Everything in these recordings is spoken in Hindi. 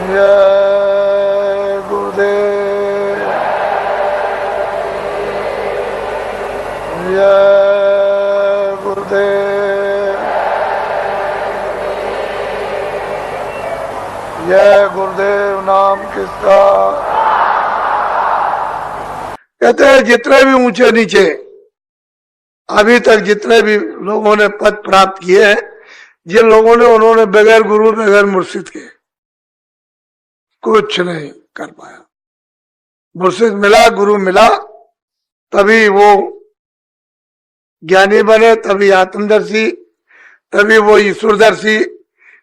जय गुरुदेव, जय गुरुदेव, जय गुरुदेव। नाम किसका? कहते हैं जितने भी ऊंचे नीचे अभी तक जितने भी लोगों ने पद प्राप्त किए हैं, जिन लोगों ने, उन्होंने बगैर गुरु बगैर मुर्शिद के कुछ नहीं कर पाया। मुर्शिद मिला, गुरु मिला, तभी वो ज्ञानी बने, तभी आत्मदर्शी, तभी वो ईश्वरदर्शी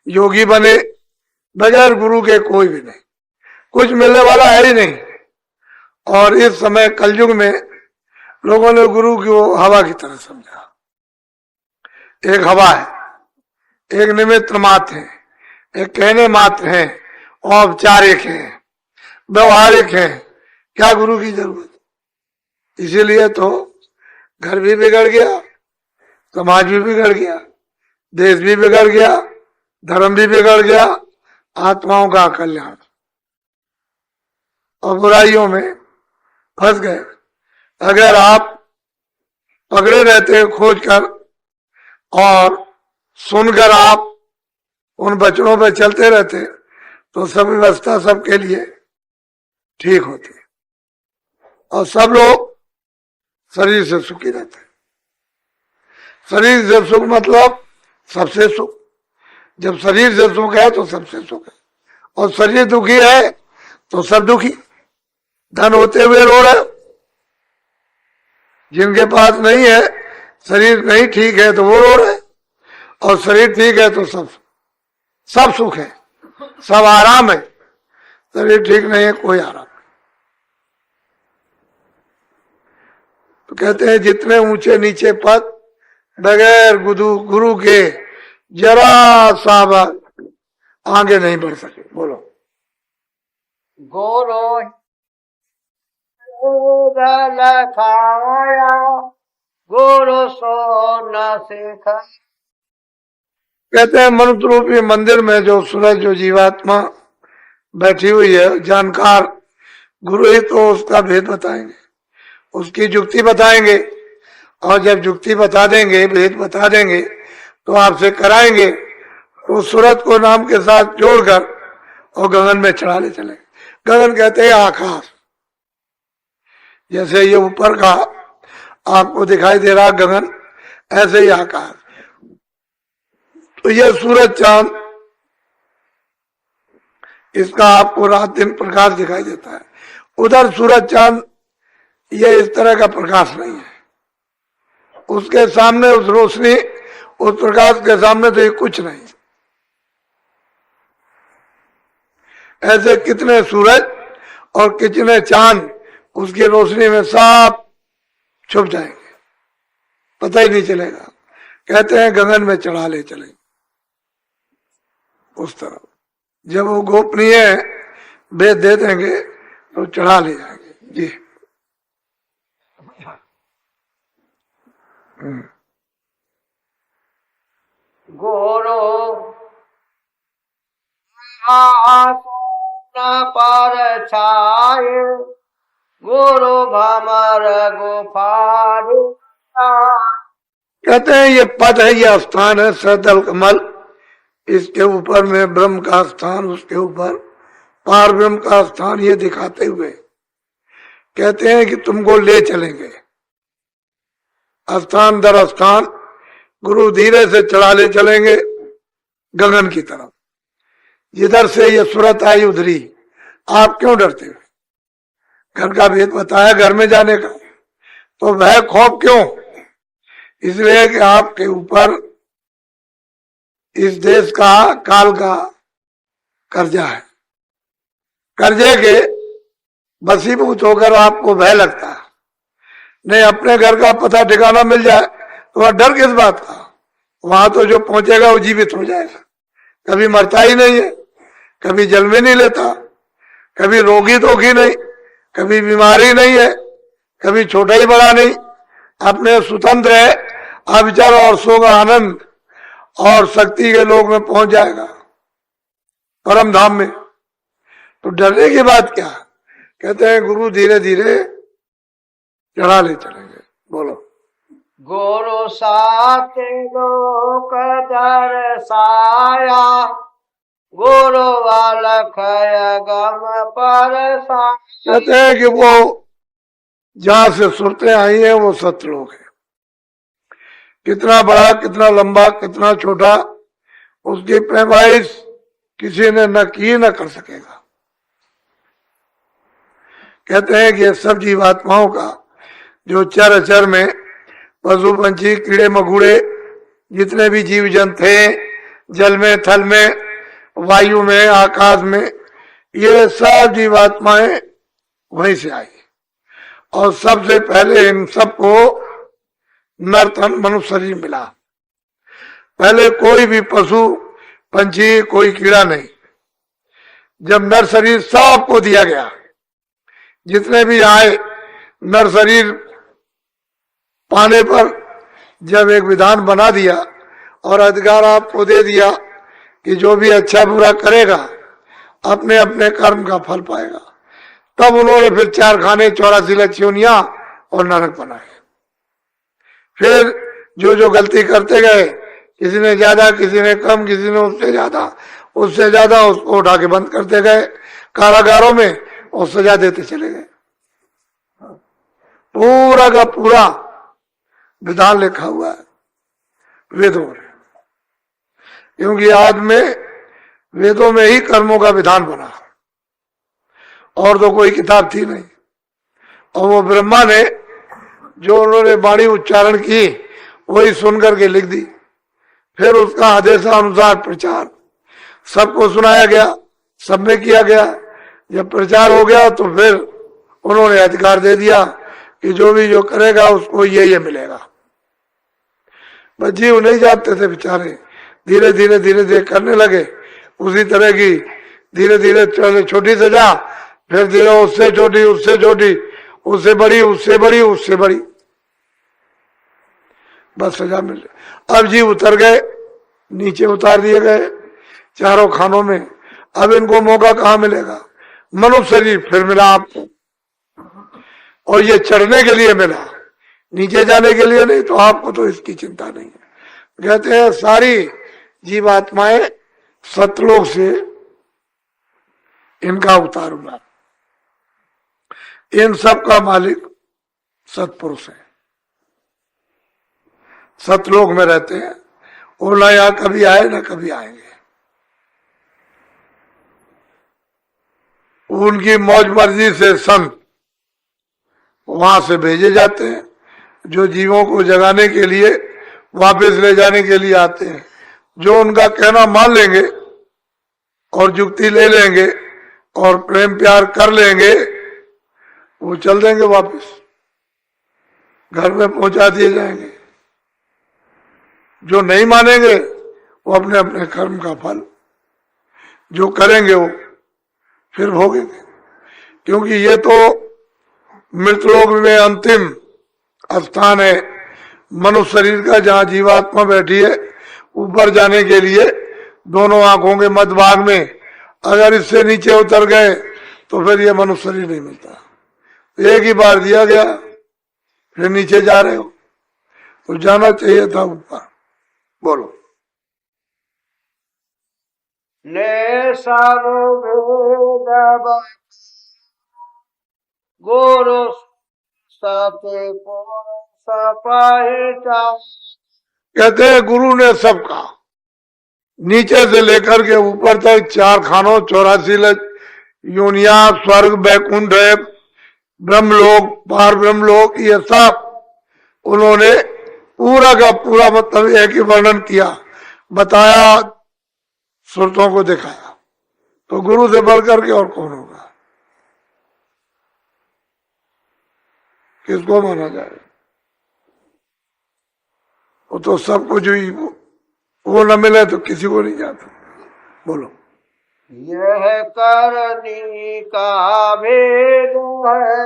योगी बने। बगैर गुरु के कोई भी नहीं, कुछ मिलने वाला है ही नहीं। और इस समय कलयुग में लोगों ने गुरु को हवा की तरह समझा। एक हवा है, एक निमित्त मात्र है, एक कहने मात्र है, औपचारिक है, व्यवहारिक है। क्या गुरु की जरूरत? इसीलिए तो घर भी बिगड़ गया, समाज भी बिगड़ गया, देश भी बिगड़ गया, धर्म भी बिगड़ गया, आत्माओं का कल्याण और बुराइयों में फंस गए। अगर आप पकड़े रहते खोज कर और सुनकर आप उन वचनों पर चलते रहते, तो सब व्यवस्था सबके लिए ठीक होती और सब लोग शरीर से सुखी रहते। शरीर से सुख मतलब सबसे सुख। जब शरीर से सुख है तो सबसे सुख है, और शरीर दुखी है तो सब दुखी। धन होते हुए रो रहे, जिनके पास नहीं है, शरीर नहीं ठीक है तो वो रो रहे, और शरीर ठीक है तो सब सुख है, सब आराम है। शरीर ठीक नहीं है, कोई आराम नहीं। तो कहते हैं जितने ऊंचे नीचे पद बगैर गुरु के जरा सा आगे नहीं बढ़ सके। बोलो गुरु लखाया गुरु सो न सिखा। कहते हैं मनुष्य रूपी मंदिर में जो सूरज, जो जीवात्मा बैठी हुई है, जानकार गुरु ही तो उसका भेद बताएंगे, उसकी जुक्ति बताएंगे। और जब जुक्ति बता देंगे, भेद बता देंगे, तो आपसे कराएंगे, तो सूरज को नाम के साथ जोड़कर और गगन में चढ़ा ले चलेंगे। गगन कहते हैं आकाश। जैसे ये ऊपर का आपको दिखाई दे रहा गगन, ऐसे ही आकाश। तो ये सूरज चांद, इसका आपको रात दिन प्रकाश दिखाई देता है। उधर सूरज चांद ये इस तरह का प्रकाश नहीं है। उसके सामने उस रोशनी, उस प्रकाश के सामने तो ये कुछ नहीं। ऐसे कितने सूरज और कितने चांद उसकी रोशनी में सब छुप जाएंगे, पता ही नहीं चलेगा। कहते हैं गगन में चढ़ा ले चलेंगे उस तरफ। जब वो गोपनीय भेद दे देंगे तो चढ़ा ले जाएंगे। जी गुरु पर छाए गुरु भमर गुफार। कहते हैं ये पद है, ये स्थान है सदल कमल। इसके ऊपर में ब्रह्म का स्थान, उसके ऊपर पार ब्रह्म का स्थान, ये दिखाते हुए कहते हैं कि तुमको ले चलेंगे स्थान दर स्थान। गुरु धीरे से चढ़ा ले चलेंगे गगन की तरफ। जिधर से ये सूरत आई उधरी। आप क्यों डरते हो? घर का भेद बताया घर में जाने का, तो भय खौफ क्यों? इसलिए कि आपके ऊपर इस देश का, काल का कर्जा है। कर्जे के बसीभूत होकर आपको भय लगता है। नहीं, अपने घर का पता ठिकाना मिल जाए तो वह डर किस बात का? वहां तो जो पहुंचेगा वो जीवित हो जाएगा, कभी मरता ही नहीं है, कभी जन्म ही नहीं लेता, कभी रोगी धोगी नहीं, कभी बीमारी नहीं है, कभी छोटा ही बड़ा नहीं, अपने स्वतंत्र है, अविचल और सुख आनंद और शक्ति के लोक में पहुंच जाएगा, परम धाम में। तो डरने की बात क्या? कहते हैं गुरु धीरे धीरे चढ़ा ले चलेंगे। बोलो। गुरु साथ लोक दर्शाया, गुरु बालक गम पर कहते हैं कि वो जहां से सुरतें आई हैं वो सतलोक है। कितना बड़ा, कितना लंबा, कितना छोटा, उसकी पैमाइश किसी ने न की न कर सकेगा। कहते हैं कि ये सब जीवात्माओं का जो चर अचर में पशु पंछी कीड़े मकोड़े जितने भी जीव जंतु थे, जल में, थल में, वायु में, आकाश में, ये सब जीवात्माएं वहीं से आई। और सबसे पहले इन सबको नर तन मनुष्य शरीर मिला। पहले कोई भी पशु पंछी, कोई कीड़ा नहीं। जब नर शरीर सबको दिया गया, जितने भी आए, नर शरीर पाने पर जब एक विधान बना दिया और अधिकार आपको दे दिया कि जो भी अच्छा बुरा करेगा अपने अपने कर्म का फल पाएगा, तब उन्होंने फिर 4 खाने, 84 लक्ष्योनियां और नरक बनाए। फिर जो जो गलती करते गए, किसी ने ज्यादा, किसी ने कम, किसी ने उससे ज्यादा, उसको उठा के बंद करते गए कारागारों में और सजा देते चले गए। पूरा का पूरा विधान लिखा हुआ है वेदों में, क्योंकि आज में वेदों में ही कर्मों का विधान बना, और तो कोई किताब थी नहीं। और वो ब्रह्मा ने जो उन्होंने वाणी उच्चारण की वही सुन करके लिख दी। फिर उसका आदेशानुसार प्रचार सबको सुनाया गया, सब में किया गया। जब प्रचार हो गया तो फिर उन्होंने अधिकार दे दिया कि जो भी जो करेगा उसको ये मिलेगा। बस जीव नहीं जाते थे बेचारे, धीरे धीरे धीरे धीरे करने लगे। उसी तरह की धीरे धीरे चले, छोटी सजा, फिर धीरे उससे छोटी, उससे छोटी, उससे बड़ी, उससे बड़ी, उससे बड़ी, बस सजा मिल रही। अब जीव उतर गए, नीचे उतार दिए गए 4 खानों में। अब इनको मौका कहाँ मिलेगा? मनुष्य शरीर फिर मिला आपको, और ये चढ़ने के लिए मिला, नीचे जाने के लिए नहीं। तो आपको तो इसकी चिंता नहीं है। कहते हैं सारी जीवात्माएं सतलोक से इनका उतार हुआ। इन सब का मालिक सतपुरुष है, सतलोक में रहते हैं। वो ना यहाँ कभी आए ना कभी आएंगे। उनकी मौज मर्जी से संत वहां से भेजे जाते हैं, जो जीवों को जगाने के लिए, वापस ले जाने के लिए आते हैं। जो उनका कहना मान लेंगे और युक्ति ले लेंगे और प्रेम प्यार कर लेंगे, वो चल देंगे वापस, घर में पहुंचा दिए जाएंगे। जो नहीं मानेंगे वो अपने अपने कर्म का फल जो करेंगे वो फिर भोगेंगे। क्योंकि ये तो मृतलोक में अंतिम स्थान है मनुष्य शरीर का, जहां जीवात्मा बैठी है। ऊपर जाने के लिए दोनों आंखों के मध्य भाग में, अगर इससे नीचे उतर गए तो फिर ये मनुष्य शरीर नहीं मिलता। एक ही बार दिया गया, फिर नीचे जा रहे हो, तो जाना चाहिए था ऊपर। बोलो। ने सर्ववेद गुरु सते पहचान। कहते हैं गुरु ने सबका नीचे से लेकर के ऊपर तक 4 खानों, 84 योनिया, स्वर्ग, बैकुंठ है, ब्रह्मलोक, पार ब्रह्मलोक, ये सब उन्होंने पूरा का पूरा मतलब एक ही वर्णन किया, बताया, सुरतों को दिखाया। तो गुरु से बढ़कर के और कौन होगा? किसको माना जाए? वो तो सब कुछ ही, वो न मिले तो किसी को नहीं जाता। बोलो। यह करनी का भेद है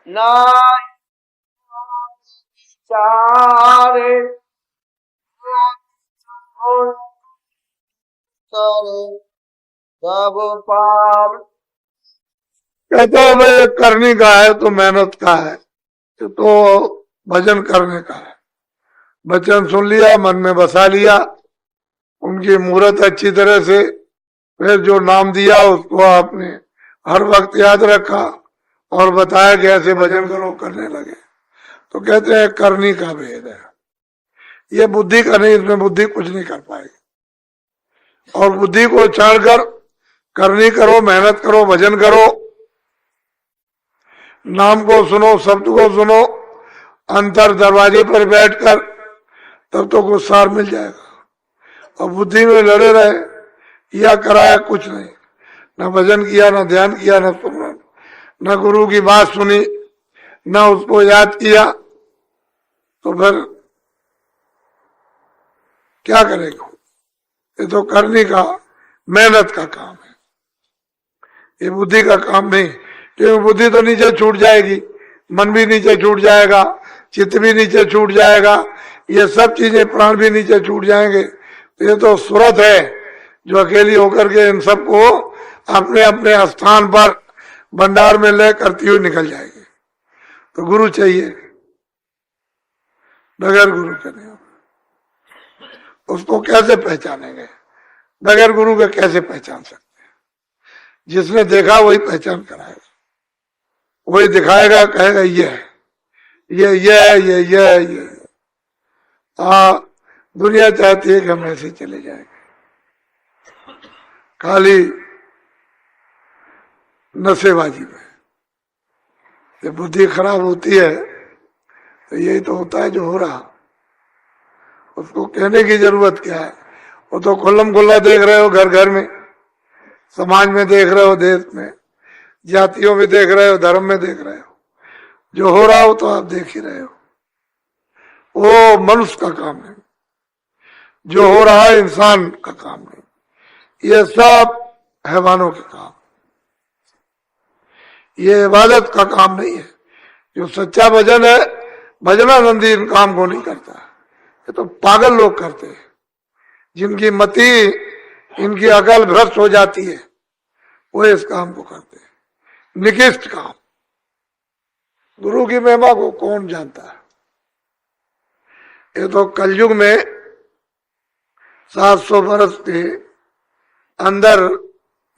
ना चारे, करे सब पार। कहते हैं भाई करनी का है तो मेहनत का है, तो भजन करने का है। वचन सुन लिया, मन में बसा लिया, उनकी मूर्त अच्छी तरह से, फिर जो नाम दिया उसको आपने हर वक्त याद रखा और बताया कि ऐसे भजन करो, करने लगे। तो कहते हैं करनी का भेद है, ये बुद्धि का नहीं, इसमें बुद्धि कुछ नहीं कर पाएगी। और बुद्धि को छाड़कर करनी करो, मेहनत करो, भजन करो, नाम को सुनो, शब्द को सुनो, अंतर दरवाजे पर बैठकर, तब तो कुछ सार मिल जाएगा। और बुद्धि में लड़े रहे, किया कराया कुछ नहीं, न भजन किया, न ध्यान किया, न सुमरन, न गुरु की बात सुनी, न उसको याद किया, तो फिर क्या करेगा? ये तो करने का, मेहनत का काम है, ये बुद्धि का काम नहीं। क्योंकि बुद्धि तो नीचे छूट जाएगी, मन भी नीचे छूट जाएगा, चित्त भी नीचे छूट जाएगा, ये सब चीजें, प्राण भी नीचे छूट जाएंगे। तो ये तो सूरत है जो अकेली होकर के इन सबको अपने अपने स्थान पर भंडार में ले करती हुई निकल जाएगी। तो गुरु चाहिए, बगैर गुरु के नहीं होगा। उसको कैसे पहचानेंगे? बगैर गुरु के कैसे पहचान सकते हैं? जिसने देखा वही पहचान कराएगा, वही दिखाएगा, कहेगा ये है, ये। दुनिया चाहती है कि हम ऐसे चले जाएंगे, खाली नशेबाजी में। जब बुद्धि खराब होती है तो यही तो होता है जो हो रहा। उसको कहने की जरूरत क्या है? वो तो खुल्लम खुल्ला देख रहे हो, घर घर में, समाज में देख रहे हो, देश में, जातियों में देख रहे हो, धर्म में देख रहे हो। जो हो रहा हो तो आप देख ही रहे हो, वो मनुष्य का काम नहीं, जो हो रहा है इंसान का काम नहीं, ये सब हैवानों के काम, ये इबादत का काम नहीं है। जो सच्चा भजन है, भजनानंदी इन काम को नहीं करता, ये तो पागल लोग करते हैं, जिनकी मति, इनकी अकल भ्रष्ट हो जाती है, वो इस काम को करते हैं, निकृष्ट काम। गुरु की महिमा को कौन जानता है? ये तो कलयुग में 700 वर्ष के अंदर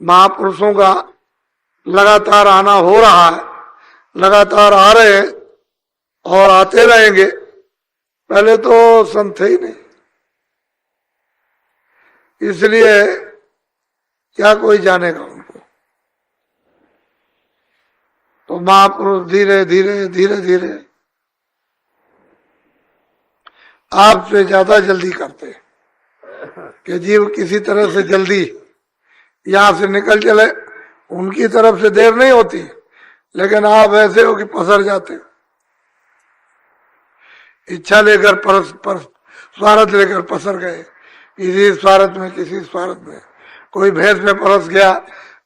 महापुरुषों का लगातार आना हो रहा है, लगातार आ रहे हैं और आते रहेंगे। पहले तो संत थे ही नहीं, इसलिए क्या कोई जानेगा उनको। तो महापुरुष धीरे धीरे धीरे धीरे आपसे ज्यादा जल्दी करते कि जीव किसी तरह से जल्दी यहां से निकल चले। उनकी तरफ से देर नहीं होती, लेकिन आप ऐसे हो कि पसर जाते हो, इच्छा लेकर स्वार्थ लेकर पसर गए, किसी स्वार्थ में, किसी स्वार्थ में। कोई भैंस में परस गया,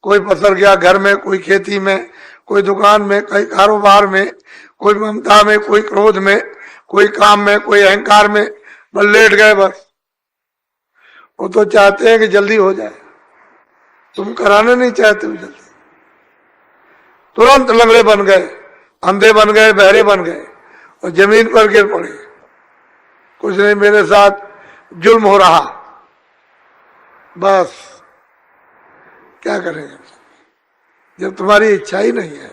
कोई पसर गया घर में, कोई खेती में, कोई दुकान में, कोई कारोबार में, कोई ममता में, कोई क्रोध में, कोई काम में, कोई अहंकार में, बस लेट गए। बस वो तो चाहते हैं कि जल्दी हो जाए, तुम कराना नहीं चाहते हो जल्दी। तुरंत लंगड़े बन गए, अंधे बन गए, बहरे बन गए और जमीन पर गिर पड़े। कुछ नहीं, मेरे साथ जुल्म हो रहा। बस क्या करेंगे? जब तुम्हारी इच्छा ही नहीं है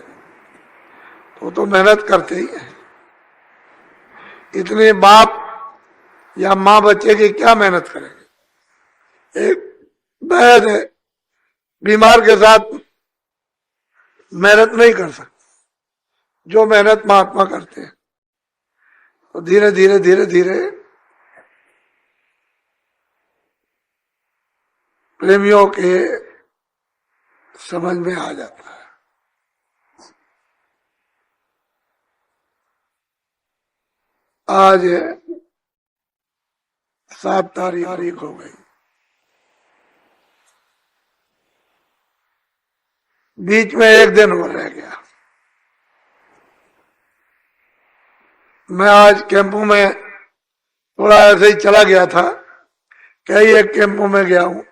तो मेहनत करते ही है। इतने बाप या माँ बच्चे की क्या मेहनत करेंगे? एक वैद है, बीमार के साथ मेहनत नहीं कर सकते जो मेहनत महात्मा करते हैं। तो धीरे धीरे धीरे धीरे प्रेमियों के समझ में आ जाता है। आज 7 तारीख हो गई, बीच में एक दिन और रह गया। मैं आज कैंपों में थोड़ा ऐसे ही चला गया था, कई एक कैंपों में गया हूं,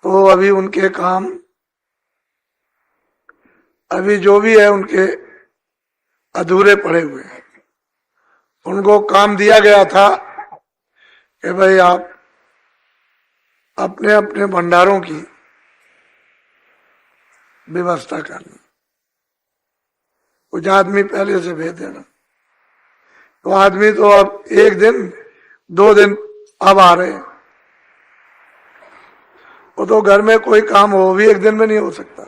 तो अभी उनके काम, अभी जो भी है उनके अधूरे पड़े हुए हैं। उनको काम दिया गया था कि भाई आप अपने अपने भंडारों की व्यवस्था करना, कुछ आदमी पहले से भेज देना। तो आदमी तो अब 1 दिन 2 दिन अब आ रहे हैं। वो तो घर में कोई काम हो भी 1 दिन में नहीं हो सकता।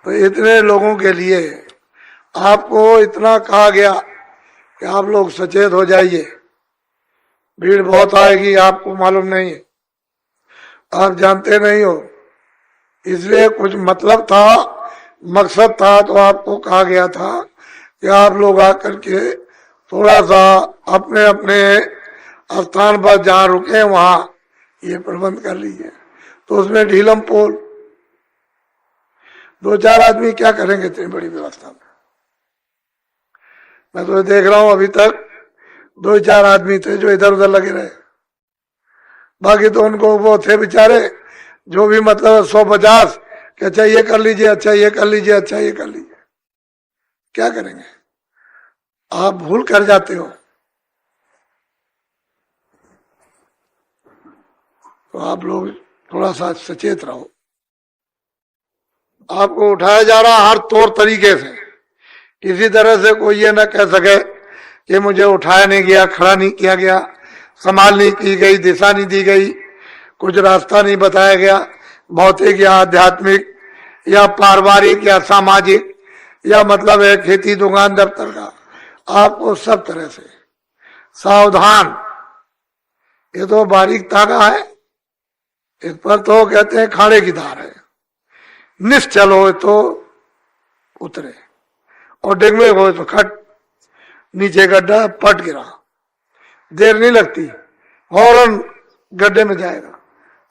तो इतने लोगों के लिए आपको इतना कहा गया कि आप लोग सचेत हो जाइए, भीड़ बहुत आएगी, आपको मालूम नहीं है, आप जानते नहीं हो, इसलिए कुछ मतलब था, मकसद था। तो आपको कहा गया था कि आप लोग आकर के थोड़ा सा अपने अपने स्थान पर जहां रुके वहां ये प्रबंध कर लीजिए। तो उसमें ढीलम पोल, 2-4 आदमी क्या करेंगे इतनी बड़ी व्यवस्था में। मैं तो देख रहा हूं अभी तक 2-4 आदमी थे जो इधर उधर लगे रहे, बाकी तो उनको वो थे बेचारे जो भी मतलब 150 कि अच्छा ये कर लीजिए, अच्छा ये कर लीजिए, अच्छा ये कर लीजिए। क्या करेंगे, आप भूल कर जाते हो। तो आप लोग थोड़ा सा सचेत रहो। आपको उठाया जा रहा हर तौर तरीके से, किसी तरह से कोई ये ना कह सके कि मुझे उठाया नहीं गया, खड़ा नहीं किया गया, संभाल नहीं की गई, दिशा नहीं दी गई, कुछ रास्ता नहीं बताया गया, भौतिक या आध्यात्मिक या पारिवारिक या सामाजिक या मतलब है खेती दुकान दफ्तर का। आपको सब तरह से सावधान, ये तो बारीक तागा है, इस पर तो कहते हैं खाड़े की धार है। निश्चल हो तो उतरे और डिगमे हो तो खट, नीचे गड्ढा पट गिरा, देर नहीं लगती, हॉर्न गड्ढे में जाएगा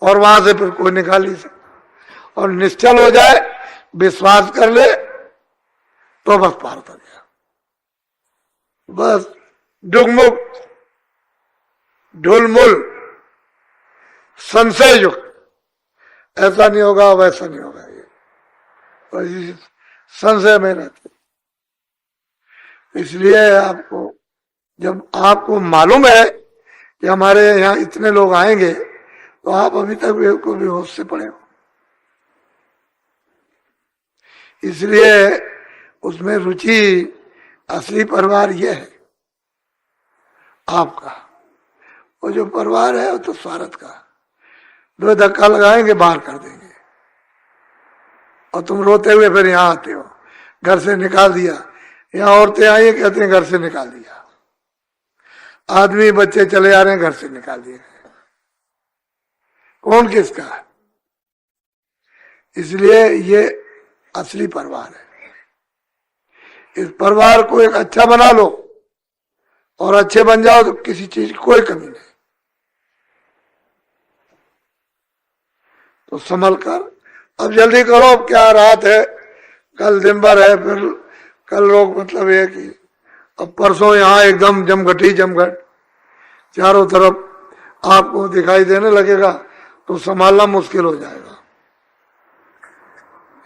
और वहां से फिर कोई निकाल नहीं सकता। और निश्चल हो जाए, विश्वास कर ले तो बस पार कर गया, बस डुगमुग ढुलमुल संशय युक्त, ऐसा नहीं होगा वैसा नहीं होगा, ये तो संशय में रहते। इसलिए आपको, जब आपको मालूम है कि हमारे यहाँ इतने लोग आएंगे, तो आप अभी तक बिल्कुल भी होश से पड़े हो। इसलिए उसमें रुचि, असली परिवार यह है आपका। वो जो परिवार है वो तो स्वार्थ का, 2 धक्का लगाएंगे बाहर कर देंगे, और तुम रोते हुए फिर यहाँ आते हो, घर से निकाल दिया। यहाँ औरतें आई कहते हैं घर से निकाल दिया, आदमी बच्चे चले आ रहे हैं घर से निकाल दिए। कौन किसका है? इसलिए ये असली परिवार है। इस परिवार को एक अच्छा बना लो और अच्छे बन जाओ तो किसी चीज की कोई कमी नहीं। तो संभल कर अब जल्दी करो, अब क्या रात है, कल दिन भर है, फिर कल लोग मतलब ये कि अब परसों यहाँ एकदम जमघट ही जमघट, चारों तरफ आपको दिखाई देने लगेगा तो संभालना मुश्किल हो जाएगा।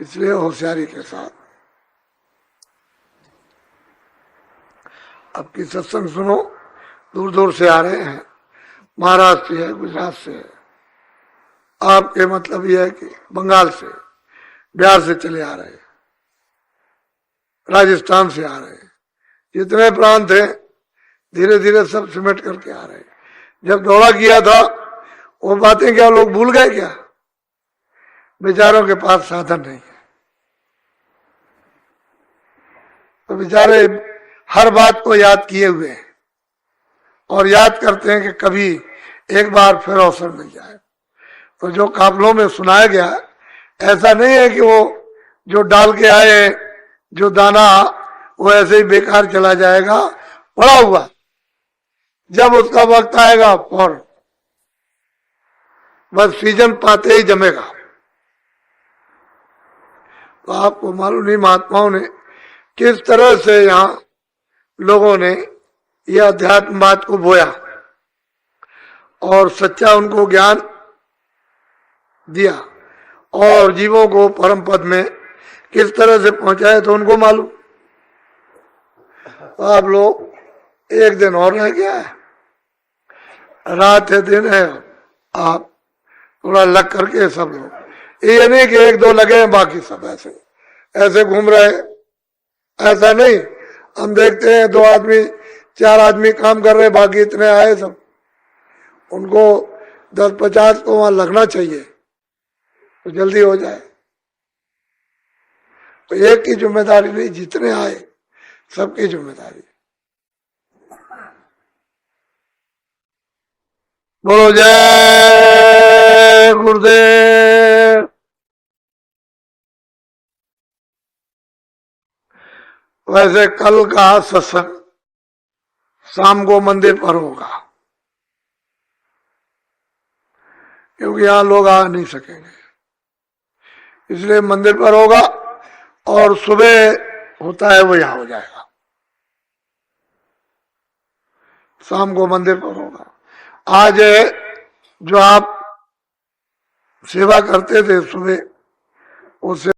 इसलिए होशियारी के साथ अब की सत्संग सुनो। दूर दूर से आ रहे हैं, महाराष्ट्र से है, गुजरात से है, आपके मतलब यह है कि बंगाल से, बिहार से चले आ रहे हैं, राजस्थान से आ रहे हैं, जितने प्रांत हैं धीरे धीरे सब सिमट करके आ रहे हैं। जब दौड़ा किया था वो बातें क्या लोग भूल गए क्या? बेचारों के पास साधन नहीं है, तो बेचारे हर बात को याद किए हुए हैं और याद करते हैं कि कभी एक बार फिर अवसर मिल जाए। तो जो काफलों में सुनाया गया, ऐसा नहीं है कि वो जो डाल के आए जो दाना वो ऐसे ही बेकार चला जाएगा, पड़ा हुआ, जब उसका वक्त आएगा और बस सीजन पाते ही जमेगा। तो आपको मालूम नहीं महात्माओं ने किस तरह से यहाँ लोगों ने यह अध्यात्मवाद को बोया और सच्चा उनको ज्ञान दिया और जीवों को परम पद में किस तरह से पहुंचाए तो उनको मालूम। तो आप लोग एक दिन और रह गया है, रात है दिन है, आप थोड़ा लग करके सब लोग, ये नहीं कि एक दो लगे हैं बाकी सब ऐसे ऐसे घूम रहे, ऐसा नहीं। हम देखते हैं 2 आदमी 4 आदमी काम कर रहे, बाकी इतने आए सब, उनको 10-50 तो वहां लगना चाहिए तो जल्दी हो जाए। तो एक की जिम्मेदारी नहीं, जितने आए सबकी जिम्मेदारी। बोलो जय गुरुदेव। वैसे कल का सत्संग शाम को मंदिर पर होगा, क्योंकि यहां लोग आ नहीं सकेंगे, इसलिए मंदिर पर होगा। और सुबह होता है वो यहां हो जाएगा, शाम को मंदिर पर होगा। आज जो आप सेवा करते थे सुबह, उससे